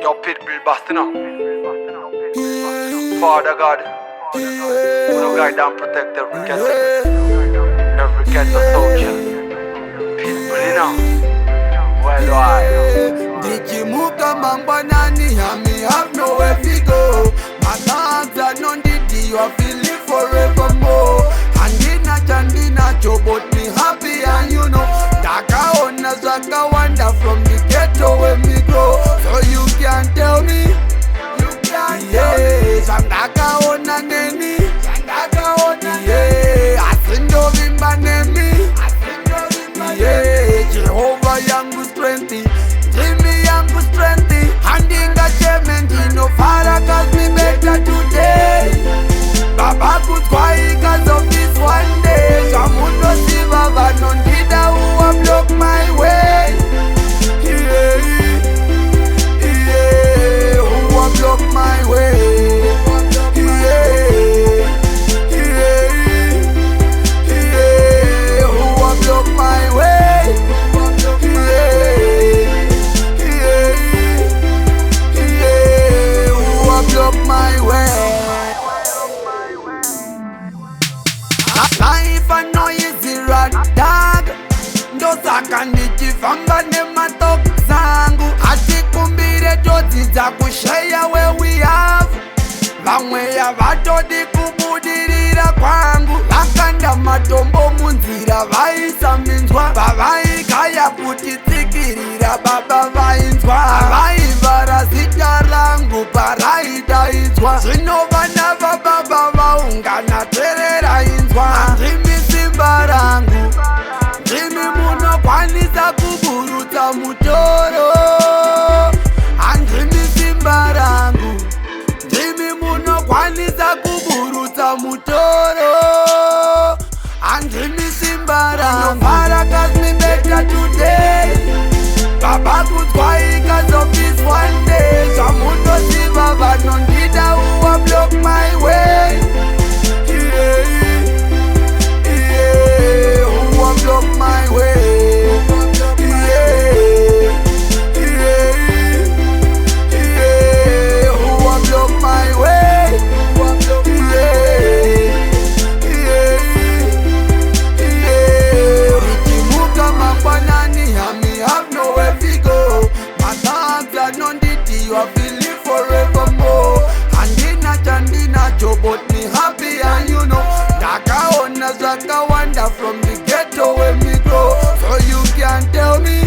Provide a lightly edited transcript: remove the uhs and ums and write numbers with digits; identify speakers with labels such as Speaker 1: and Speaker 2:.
Speaker 1: Yo, Pitbull busting up. Father God, who no guide and protect every ghetto soldier. Pitbull, you know. Well, I.
Speaker 2: Dikimuka mambanani, me have nowhere to go. My thoughts are non didi, you are feeling forevermore. Handina but me happy and you know. Daka ona zaka wonder from the ghetto where me grow. So you can tell me, yes, I'm daka ona neni, yeah, asindo vimba nemi, yeah, Jehovah yangu strengthy, Jimmy yangu strengthy, handinga chementi, no fara cause me better today. Baba could quiet cause of this one day. Shamundo si baba non dida who have blocked my way. Yeah, yeah, who have blocked my way. Yeah, yeah, yeah, who have blocked my way. Yeah, yeah, yeah, who have blocked my way. Life I know easy run dog. Ndo saka nichifanga nematok zangu. Atikumbire jodzi za kushare where we have. Vamwe ya vatodi kubudirira kwangu. Vakanda matombo munzira vaisa minzwa. Vavaikaya kutitsikirira baba vainzwa. Vaivara zita rangu paraidaidzwa. Zvino vana vababa vaungana terera inzwa. Ndimi simba rangu, ndimi munokwanisa kuburutsa mutoro. Andimi simba rangu, ndimi munokwanisa kuburutsa mutoro. Andimi simba rangu, Father cause me better today. Baba could quiet cause of this one day. Shamundo si baba non dida who have blocked my way. Yeah, yeah, who have blocked my way. Yeah, yeah, yeah, who have blocked my way. Yeah, yeah, yeah. Nikimuka mambanani, me have nowhere to go. My thoughts are non didi, you are feeling forevermore. Handina but me happy and you know. Daka ona zaka wonder from the ghetto where me grow. So you can tell me.